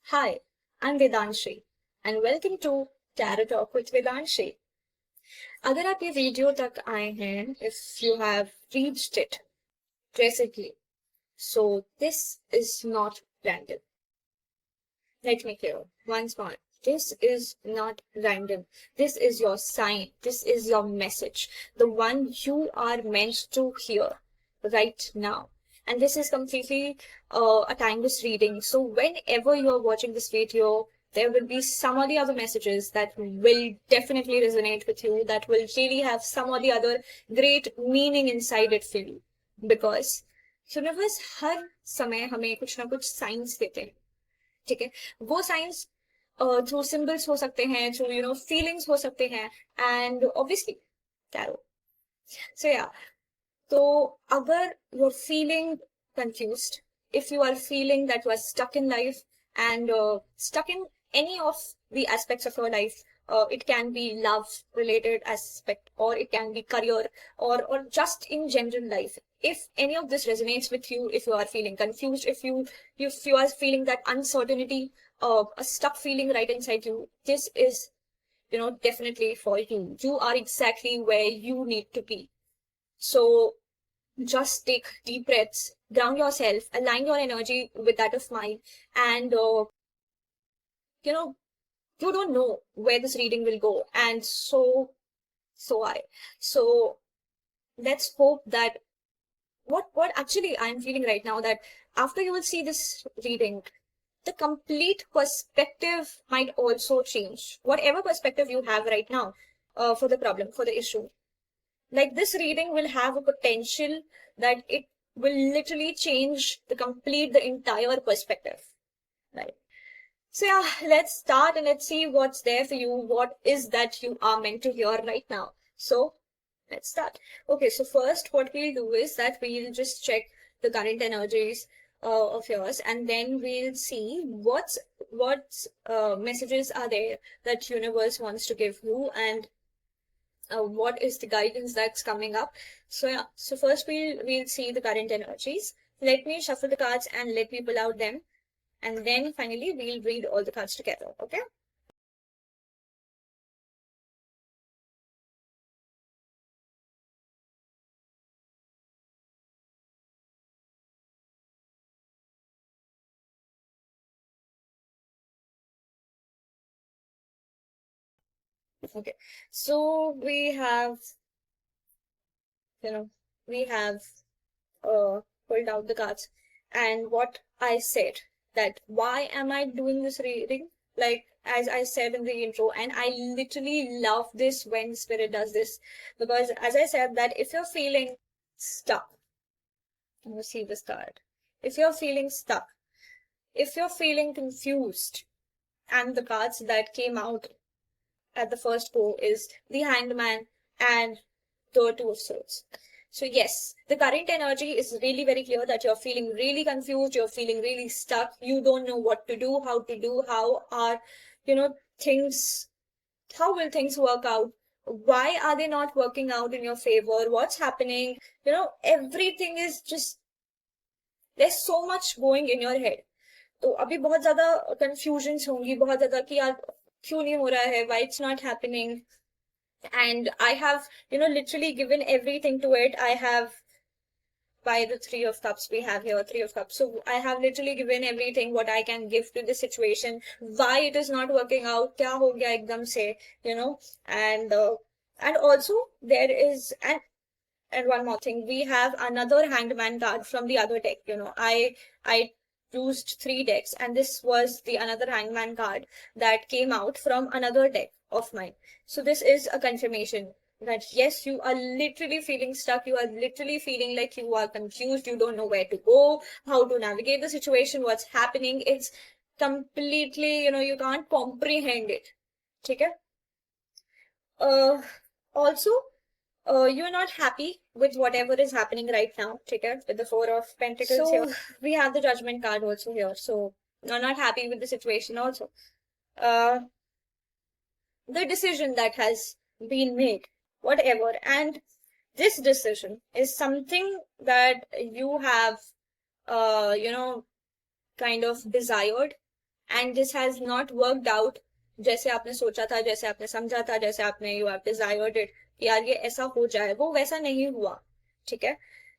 Hi, I'm Vedanshi and welcome to Tarot Talk with Vedanshi. अगर आप ये video तक आए हैं, if you have reached it presently, so this is not random. Let me clear once more. This is not random. This is your sign. This is your message. The one you are meant to hear right now. And this is completely a timeless reading. So whenever you're watching this video, there will be some or the other messages that will definitely resonate with you, that will really have some or the other great meaning inside it for you. Because universe हर समय हमें कुछ ना कुछ signs देते हैं. ठीक है, वो साइंस थ्रू सिंबल्स हो सकते हैं, थ्रू फीलिंग्स हो सकते हैं, and obviously tarot. So yeah, तो अगर you are feeling confused, if you are feeling that you are stuck in life and stuck in any of the aspects of your life, it can be love related aspect, or it can be career, or just in general life. If any of this resonates with you, if you are feeling confused, if you are feeling that uncertainty, a stuck feeling right inside you, this is definitely for you. You are exactly where you need to be. So just take deep breaths, ground yourself, align your energy with that of mine, and you know, you don't know where this reading will go, and so I. So let's hope that what actually I'm feeling right now, that after you will see this reading, the complete perspective might also change. Whatever perspective you have right now, for the problem, for the issue, like this reading will have a potential that it will literally change the entire perspective, right? So yeah, let's start and let's see what's there for you. What is that you are meant to hear right now? So let's start. Okay, so first what we'll do is that we'll just check the current energies of yours, and then we'll see what messages are there that universe wants to give you, and what is the guidance that's coming up. So yeah, so first we'll see the current energies. Let me shuffle the cards and let me pull out them, and then finally we'll read all the cards together. Okay. Okay, so you know we have pulled out the cards, and what I said, that why am I doing this reading, like as I said in the intro, and I literally love this when spirit does this, because as I said, that if you're feeling stuck, you see this card, if you're feeling stuck, if you're feeling confused, and the cards that came out at the first go is the Hanged Man and the Two of Swords. So yes, the current energy is really very clear that you're feeling really confused, you're feeling really stuck, you don't know what to do, how to do, how are, things, how will things work out? Why are they not working out in your favor? What's happening? Everything is just, there's so much going in your head. तो अभी बहुत ज्यादा confusions होंगी, बहुत ज्यादा कि यार क्यों नहीं हो रहा है, why it's not happening. And I have literally given everything to it. I have, by the Three of Cups, we have here Three of Cups, so I have literally given everything what I can give to the situation, why it is not working out, kya ho gaya ekdam se, and also there is, and one more thing, we have another Hanged Man card from the other deck. I used three decks, and this was the another Hangman card that came out from another deck of mine. So this is a confirmation that yes, you are literally feeling stuck, you are literally feeling like you are confused, you don't know where to go, how to navigate the situation, what's happening. It's completely, you can't comprehend it. Okay? Also, you're not happy with whatever is happening right now, okay, with the Four of Pentacles here. We have the Judgment card also here, so you're not happy with the situation also. The decision that has been made, whatever, and this decision is something that you have, kind of desired, and this has not worked out जैसे आपने सोचा था, जैसे आपने समझा था, जैसे आपने you have desired it कि यार ये ऐसा हो जाए, वो वैसा नहीं हुआ, ठीक है,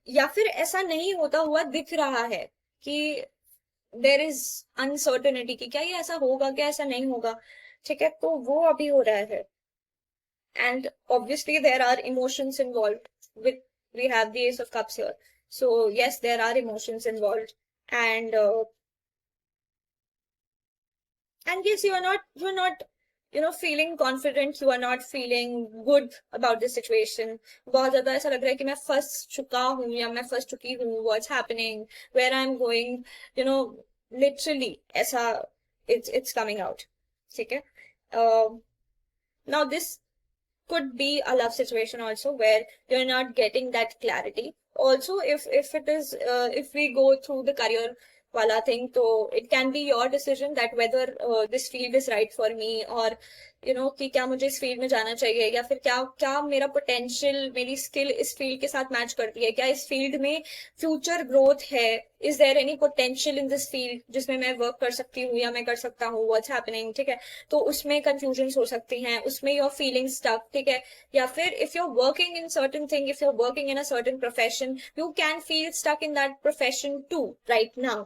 या फिर ऐसा नहीं होता हुआ दिख रहा है कि देर इज अनसर्टेनिटी कि क्या ये ऐसा होगा, क्या ऐसा नहीं होगा, ठीक है, तो वो अभी हो रहा है. And obviously there are emotions involved with, we have the Ace of Cups here, so yes, there are emotions involved. And yes, you're not feeling confident, you are not feeling good about the situation. बहुत ज्यादा ऐसा लग रहा है कि मैं फंस चुका हूँ या मैं फंस चुकी हूँ, what's happening, where I'm going, you know literally ऐसा it's coming out, ठीक है. Now this could be a love situation also where you're not getting that clarity. Also, if it is if we go through the career wala thing, so it can be your decision that whether this field is right for me, or कि क्या मुझे इस field में जाना चाहिए, या फिर क्या क्या मेरा पोटेंशियल, मेरी स्किल इस फील्ड के साथ मैच करती है, क्या इस फील्ड में फ्यूचर ग्रोथ है, is there any potential in this field जिसमें मैं वर्क कर सकती हूँ या मैं कर सकता हूँ, व्हाट्स हैपनिंग, ठीक है. तो उसमें कंफ्यूजन हो सकती हैं, उसमें योर फीलिंग स्टक, ठीक है. या फिर if you are working in certain thing, if you are working in a certain profession, you can feel stuck in that profession too right now.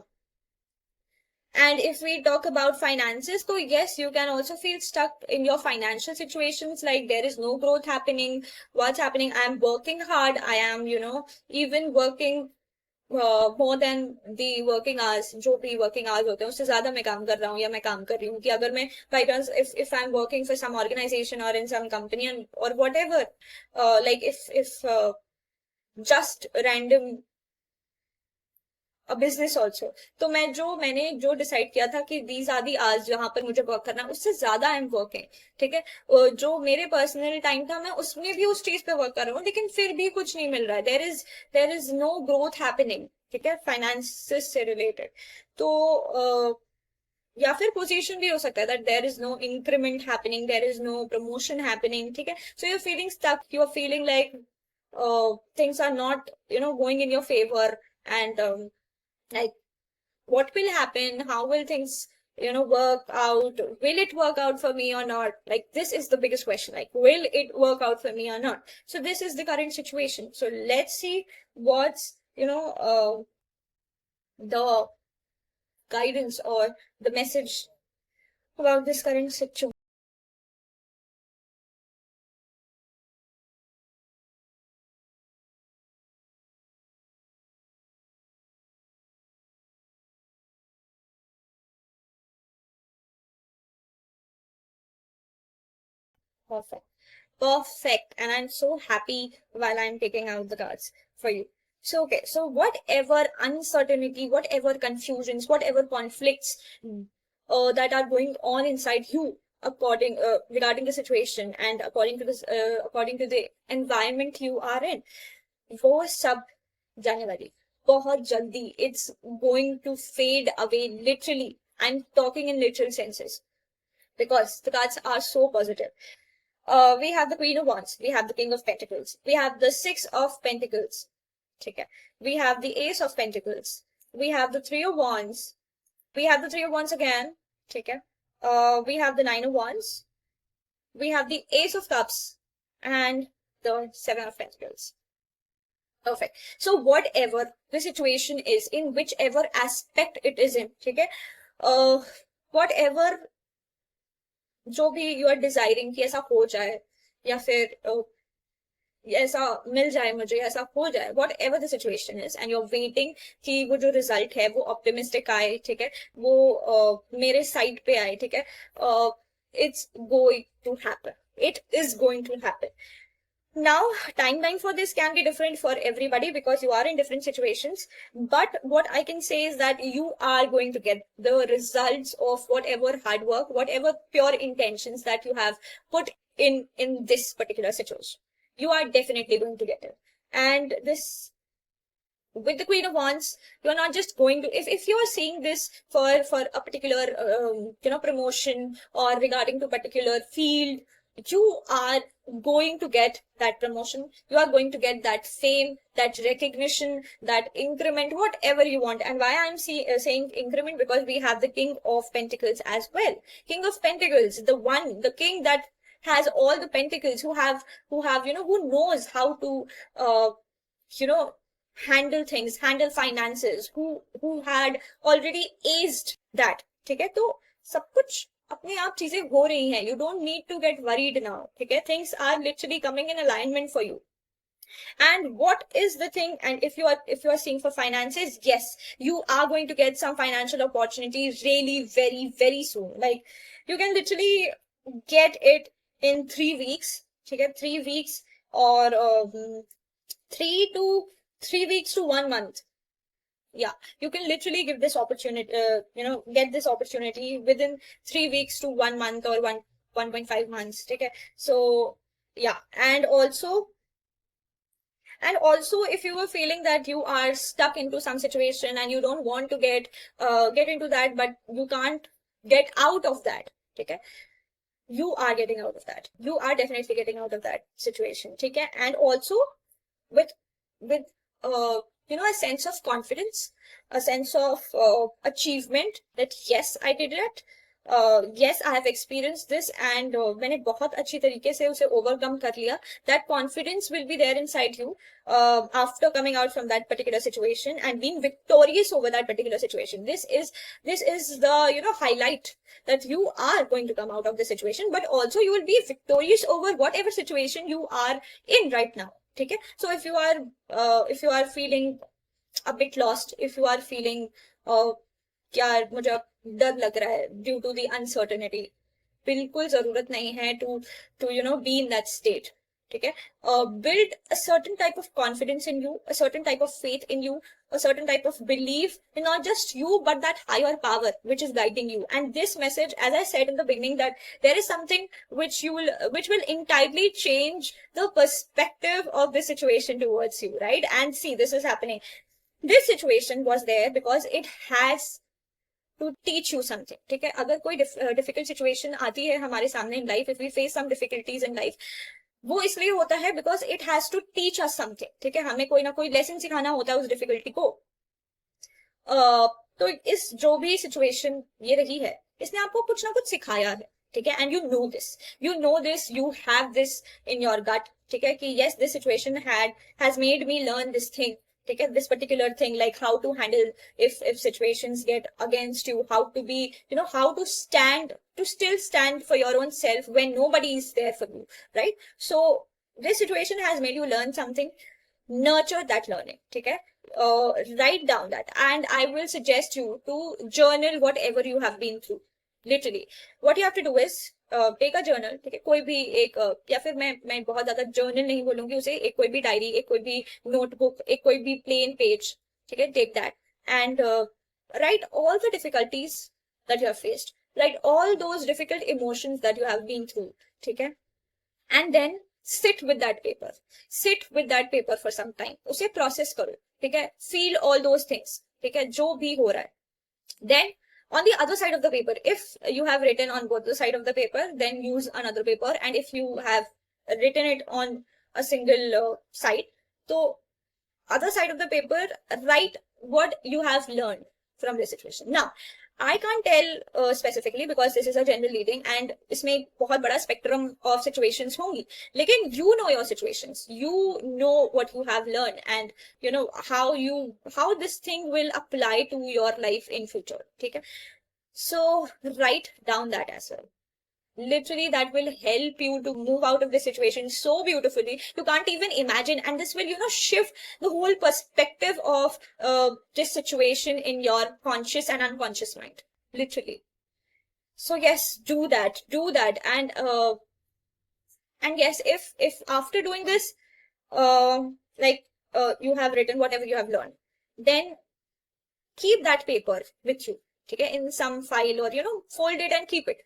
And if we talk about finances, so yes, you can also feel stuck in your financial situations, like there is no growth happening. What's happening? I'm working hard. I am, even working more than the working hours. जो भी working hours होते हैं उससे ज्यादा मैं काम कर रहा हूँ या मैं काम कर रही हूँ, कि अगर मैं by chance if I'm working for some organization or in some company and or whatever, like if just random business also, तो मैंने जो डिसाइड किया था कि दीज आर दी आवर्स जहां पर मुझे वर्क करना, उससे ज्यादा आई एम वर्किंग, ठीक है. जो मेरे पर्सनल टाइम था मैं उसमें भी उस चीज पे वर्क कर रहा हूँ, लेकिन फिर भी कुछ नहीं मिल रहा है. There is no growth happening, ठीक है, फाइनेंस से रिलेटेड. तो या फिर पोजीशन भी हो सकता है that there is no increment happening, there is no promotion happening, ठीक है. So you are feeling stuck, you are feeling like things are not going in your favor, and like what will happen, how will things work out, will it work out for me or not, like this is the biggest question, like will it work out for me or not. So this is the current situation, so let's see what's the guidance or the message about this current situation. Perfect. Perfect. And I'm so happy while I'm taking out the cards for you. So, okay. So, whatever uncertainty, whatever confusions, whatever conflicts that are going on inside you, regarding the situation and according to the environment you are in, वो सब जाने वाली बहुत जल्दी. It's going to fade away literally. I'm talking in literal senses because the cards are so positive. We have the Queen of Wands, we have the King of Pentacles, we have the Six of Pentacles, okay. We have the Ace of Pentacles, we have the Three of Wands, we have the Three of Wands again, okay. We have the Nine of Wands, we have the Ace of Cups, and the Seven of Pentacles. Perfect. So whatever the situation is, in whichever aspect it is in, okay, whatever जो भी you are desiring कि ऐसा हो जाए, या फिर ऐसा मिल जाए मुझे, ऐसा हो जाए, whatever the situation is, and you are waiting कि वो जो रिजल्ट है वो ऑप्टिमिस्टिक आए, ठीक है, वो मेरे साइड पे आए, ठीक है. It's going to happen, it is going to happen. Now, timeline for this can be different for everybody because you are in different situations. But what I can say is that you are going to get the results of whatever hard work, whatever pure intentions that you have put in this particular situation. You are definitely going to get it. And this, with the Queen of Wands, you're not just going to, if you are seeing this for a particular promotion or regarding to particular field, you are going to get that promotion, you are going to get that fame, that recognition, that increment, whatever you want. And why I'm saying increment, because we have the King of Pentacles as well. King of Pentacles, the king that has all the pentacles, who knows how to uh, you know handle things, handle finances, who had already aced that. ठीक है, तो सब कुछ अपने आप चीजें हो रही हैं. You don't need to get worried now. ठीक है, things are literally coming in alignment for you. And what is the thing? And if you are seeing for finances, yes, you are going to get some financial opportunity really very very soon. Like, you can literally get it in 3 weeks. ठीक है, 3 weeks, or 3 weeks to 1 month. Yeah, you can literally give this opportunity, get this opportunity within 3 weeks to 1 month, or 1.5 months. Okay, so yeah. And also if you were feeling that you are stuck into some situation and you don't want to get into that, but you can't get out of that. Okay, you are getting out of that. You are definitely getting out of that situation. Okay, and also with with a sense of confidence, a sense of achievement, that yes, I did it. Yes, I have experienced this, and मैंने बहुत अच्छी तरीके से उसे overcome कर लिया. That confidence will be there inside you after coming out from that particular situation and being victorious over that particular situation. This is the highlight, that you are going to come out of the situation, but also you will be victorious over whatever situation you are in right now. ठीक है, so if you are feeling a bit lost, if you are feeling यार मुझे अब डर लग रहा है due to the uncertainty, बिल्कुल जरूरत नहीं है to be in that state. ठीक है, build a certain type of confidence in you, a certain type of faith in you, a certain type of belief in not just you but that higher power which is guiding you. And this message, as I said in the beginning, that there is something which will entirely change the perspective of this situation towards you, right? And see, this is happening. This situation was there because it has to teach you something. ठीक है, अगर कोई difficult situation आती है हमारे सामने in life, if we face some difficulties in life, वो इसलिए होता है because it has to teach us something. ठीक है, हमें कोई ना कोई लेसन सिखाना होता है उस डिफिकल्टी को. तो इस जो भी सिचुएशन ये रही है, इसने आपको कुछ ना कुछ सिखाया है. ठीक है, and you know this, you have this in your gut. ठीक है, कि yes, this situation has made me learn this thing. ठीक है, this particular thing, like how to handle if situations get against you, how to be, how to still stand for your own self when nobody is there for you, right? So this situation has made you learn something. Nurture that learning. ठीक है, write down that, and I will suggest you to journal whatever you have been through. Literally, what you have to do is take a journal. ठीक है, कोई भी एक या फिर मैं बहुत ज्यादा जर्नल नहीं बोलूंगी उसे, एक कोई भी डायरी, एक कोई भी नोटबुक, एक कोई भी प्लेन पेज. ठीक है, take that and write all the difficulties that you have faced, write all those difficult emotions that you have been through. ठीक है, and then sit with that paper for some time. उसे process करो. ठीक है, feel all those things. ठीक है, जो भी हो रहा है. Then on the other side of the paper, if you have written on both the side of the paper, then use another paper. And if you have written it on a single side, so other side of the paper, write what you have learned from this situation. Now I can't tell specifically because this is a general reading and इसमें बहुत बड़ा spectrum of situations होंगी. लेकिन you know your situations, you know what you have learned, and you know how this thing will apply to your life in future. ठीक है, so write down that as well. Literally, that will help you to move out of the situation so beautifully you can't even imagine, and this will shift the whole perspective of this situation in your conscious and unconscious mind, literally. So yes, do that. And yes, if after doing this you have written whatever you have learned, then keep that paper with you, okay, in some file, or fold it and keep it.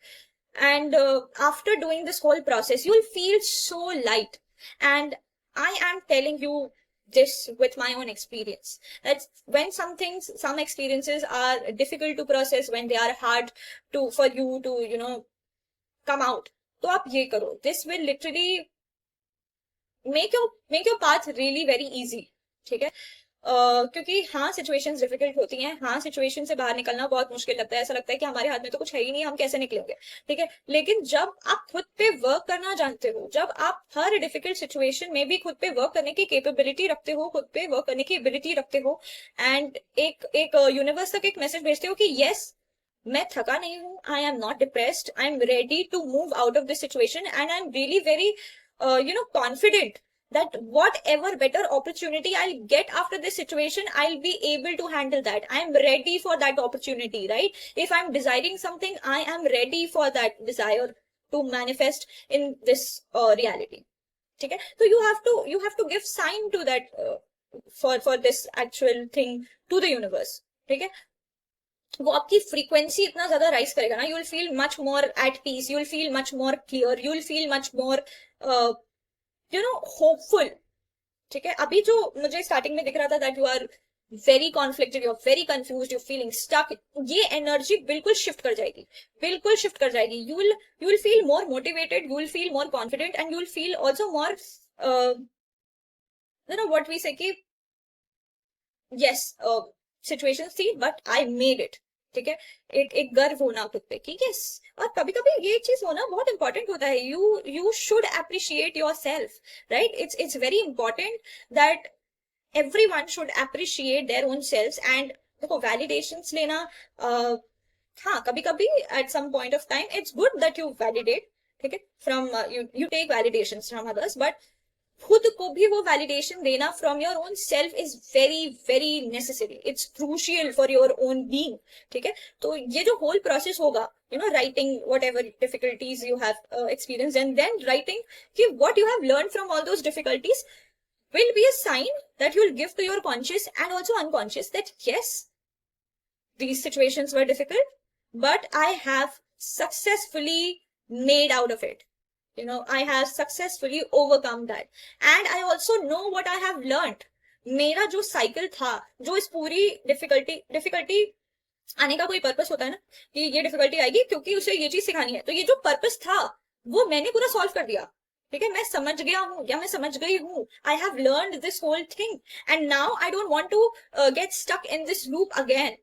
And after doing this whole process, you'll feel so light. And I am telling you this with my own experience, that when some experiences are difficult to process, when they are hard for you to come out तो आप ये करो. This will literally make your path really very easy. ठीक है. क्योंकि हाँ situations difficult होती हैं, हाँ सिचुएशन से बाहर निकलना बहुत मुश्किल लगता है, ऐसा लगता है कि हमारे हाथ में तो कुछ है ही नहीं, हम कैसे निकलेंगे. ठीक है. लेकिन जब आप खुद पे वर्क करना जानते हो, जब आप हर डिफिकल्ट सिचुएशन में भी खुद पे वर्क करने की कैपेबिलिटी रखते हो, खुद पे वर्क करने की एबिलिटी रखते हो, एंड एक यूनिवर्स तक एक मैसेज भेजते हो कि यस मैं थका नहीं हूँ, I am not depressed, I am ready to move out of this situation, and I am really very confident that whatever better opportunity I'll get after this situation, I'll be able to handle that. I'm ready for that opportunity, right? If I'm desiring something, I am ready for that desire to manifest in this reality. Okay? So you have to give sign to that for this actual thing to the universe. Okay? वो आपकी frequency इतना ज्यादा rise करेगा ना, you will feel much more at peace, you will feel much more clear, you will feel much more hopeful. ठीक है. अभी जो मुझे स्टार्टिंग में दिख रहा था that you are very conflicted, you are very confused, you feeling stuck, ये एनर्जी बिल्कुल शिफ्ट कर जाएगी, बिल्कुल शिफ्ट कर जाएगी. You will feel more motivated, you will feel more confident, and you will feel also more what we say कि yes situation थी but I made it. ठीक है. एक गर्व होना खुद पे कि यस. और कभी कभी ये चीज होना बहुत इंपॉर्टेंट होता है. You should appreciate yourself, right? It's very important that everyone should appreciate their own selves. And देखो वैलिडेशंस लेना हाँ कभी कभी at some point of time it's good that you validate. ठीक है. From you take validations from others, but खुद को भी वो वैलिडेशन देना from your own self is very very necessary. It's crucial for your own being. ठीक है. तो ये जो होल प्रोसेस होगा, writing whatever difficulties you have experienced, and then writing what you have learned from all those difficulties will be a sign that you'll give to your conscious and also unconscious that yes, these situations were difficult, but I have successfully made out of it. I have successfully overcome that, and I also know what I have learned. मेरा जो cycle था, जो इस पूरी difficulty आने का कोई purpose होता है ना, कि ये डिफिकल्टी आएगी क्योंकि उसे ये चीज सिखानी है, तो ये जो पर्पस था वो मैंने पूरा सॉल्व कर दिया. ठीक है. मैं समझ गया हूँ या मैं समझ गई हूँ. I have learned this whole thing, and now I don't want to get stuck in this loop again.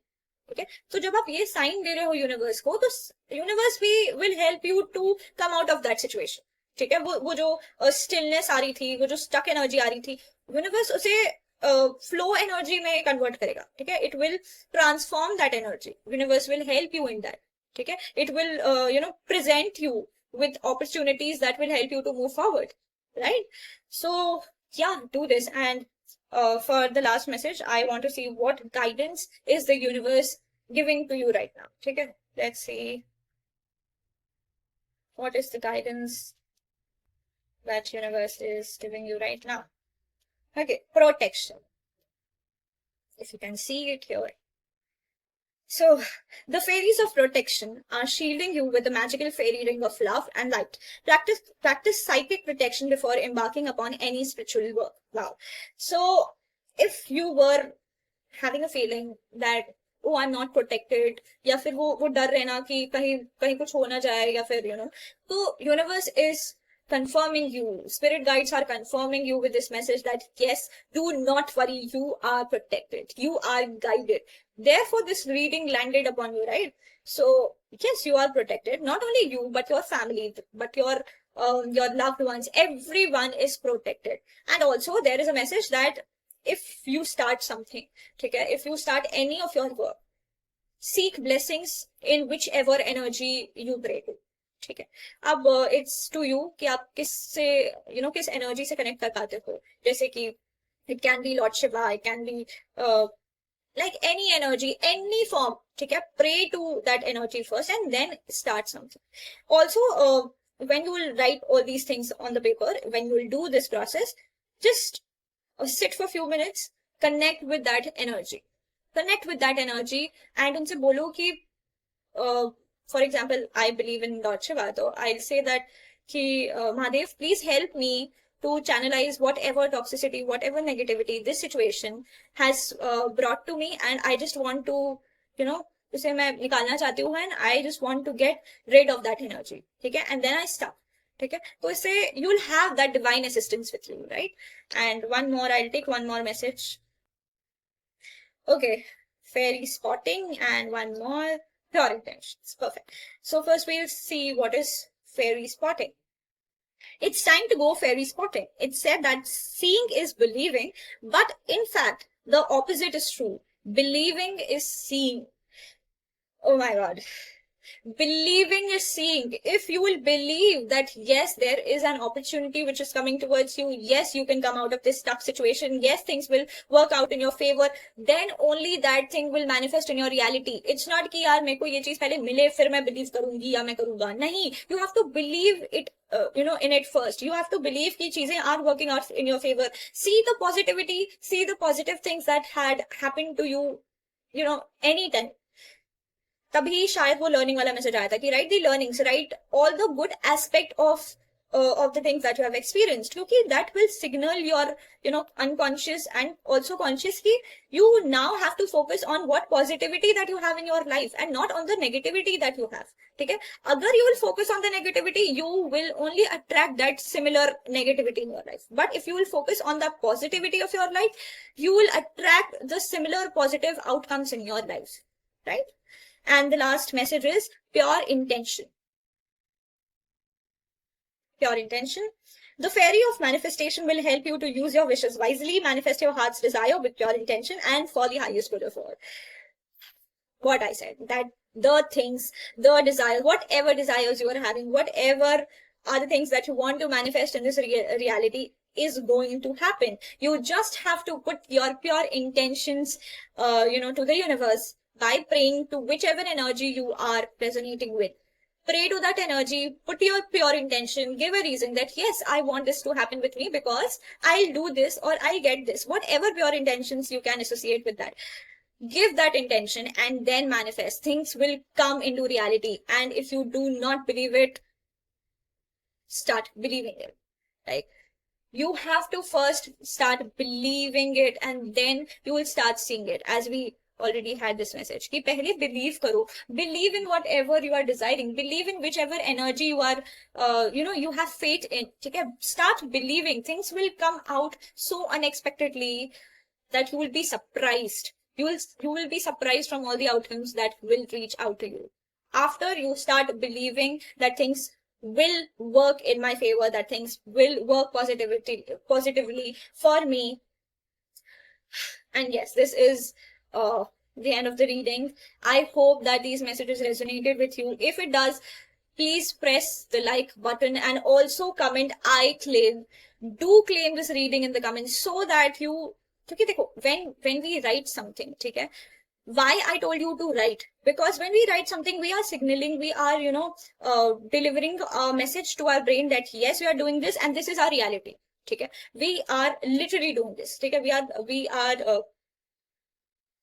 ठीक है. तो जब आप ये साइन दे रहे हो यूनिवर्स को, तो यूनिवर्स भी will help you to come out of that situation. ठीक है. वो जो स्टिलनेस आ रही थी, वो जो स्टक एनर्जी आ रही थी, यूनिवर्स उसे फ्लो एनर्जी में कन्वर्ट करेगा. ठीक है. It will transform that energy. Universe will help you in that. ठीक है. It will present you with opportunities that will help you to move forward, right? So yeah, do this. And for the last message, I want to see what guidance is the universe giving to you right now. Okay, let's see what is the guidance that universe is giving you right now. Okay, protection, if you can see it here. So, the fairies of protection are shielding you with the magical fairy ring of love and light. Practice psychic protection before embarking upon any spiritual work. Wow. So, if you were having a feeling that oh I'm not protected, या फिर वो डर रहना कि कहीं कुछ हो ना जाए, या फिर तो universe is confirming you, spirit guides are confirming you with this message that yes, do not worry, you are protected, you are guided. Therefore this reading landed upon you, right? So yes, you are protected. Not only you, but your family, but your loved ones, everyone is protected. And also there is a message that if you start something, okay, if you start any of your work, seek blessings in whichever energy you pray to. ठीक है. अब it's to you कि आप किससे किस energy से connect कर पाते हो. जैसे कि it can be Lord Shiva, it can be like any energy, any form. ठीक है. Pray to that energy first and then start something. Also when you will write all these things on the paper, when you will do this process, just sit for a few minutes, connect with that energy, and उनसे बोलो कि for example, I believe in Lord Shiva, so I'll say that ki Mahadev, please help me to channelize whatever toxicity, whatever negativity this situation has brought to me, and I just want to, उसे मैं निकालना चाहती हूँ, and I just want to get rid of that energy. ठीक है. And then I stop. ठीक है, तो इससे you will have that divine assistance with you, right? And one more, I will take one more message. Okay, fairy spotting and one more, pure intentions. Perfect. So first we'll see what is fairy spotting. It's time to go fairy spotting. It said that seeing is believing, but in fact, the opposite is true. Believing is seeing. Oh my God. Believing is seeing. If you will believe that yes, there is an opportunity which is coming towards you, yes, you can come out of this tough situation, yes, things will work out in your favor, then only that thing will manifest in your reality. It's not कि यार मेरे को ये चीज पहले मिले फिर मैं believe करूंगी या मैं करूंगा. नहीं, you have to believe it, in it first. You have to believe कि चीजें are working out in your favor. See the positivity, see the positive things that had happened to you, anytime. तभी शायद वो learning वाला message आया था कि right the learnings, right all the good aspect of the things that you have experienced, क्योंकि that will signal your unconscious and also conscious कि you now have to focus on what positivity that you have in your life and not on the negativity that you have. ठीक है, अगर you will focus on the negativity, you will only attract that similar negativity in your life. But if you will focus on the positivity of your life, you will attract the similar positive outcomes in your life, right? And the last message is pure intention. Pure intention. The fairy of manifestation will help you to use your wishes wisely, manifest your heart's desire with pure intention and for the highest good of all. What I said, that the things, the desires, whatever desires you are having, whatever are the things that you want to manifest in this reality is going to happen. You just have to put your pure intentions, to the universe by praying to whichever energy you are resonating with. Pray to that energy, put your pure intention, give a reason that yes, I want this to happen with me because I'll do this or I'll get this. Whatever pure intentions you can associate with that. Give that intention and then manifest. Things will come into reality. And if you do not believe it, start believing it. Like, you have to first start believing it and then you will start seeing it. As we already had this message कि पहले believe करो, believe in whatever you are desiring, believe in whichever energy you are, you have faith in. ठीक है, start believing. Things will come out so unexpectedly that you will be surprised. You will be surprised from all the outcomes that will reach out to you after you start believing that things will work in my favor, that things will work positively for me. And yes, this is the end of the reading. I hope that these messages resonated with you. If it does, please press the like button and also comment I claim. Do claim this reading in the comments so that you, क्योंकि देखो, when we write something, ठीक है, why I told you to write, because when we write something we are signaling, we are delivering a message to our brain that yes, we are doing this and this is our reality. ठीक है, we are literally doing this. ठीक है, we are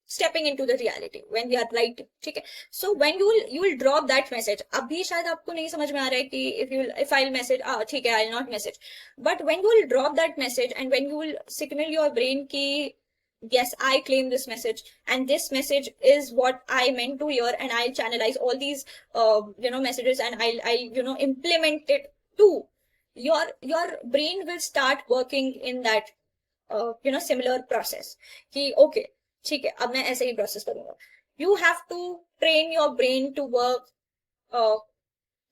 stepping into the reality when we are writing. ठीक है, so when you will drop that message. अभी शायद आपको नहीं समझ में आ रहा है कि if I'll message, ठीक है, I'll not message. But when you will drop that message and when you will signal your brain कि yes, I claim this message and this message is what I meant to hear, and I'll channelize all these messages and I'll implement it too. Your brain will start working in that similar process कि okay, ठीक है, अब मैं ऐसे ही process करूंगा. You have to train your brain to work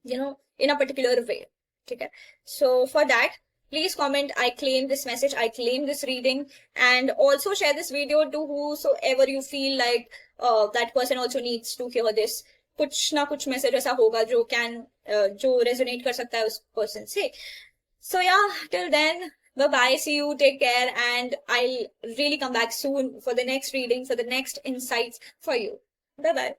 in a particular way. ठीक है, so for that, please comment I claim this message, I claim this reading, and also share this video to whosoever you feel like that person also needs to hear this. कुछ ना कुछ message ऐसा होगा जो resonate कर सकता है उस पर्सन से. So yeah, till then, bye bye, see you, take care, and I'll really come back soon for the next reading, for the next insights for you. Bye bye.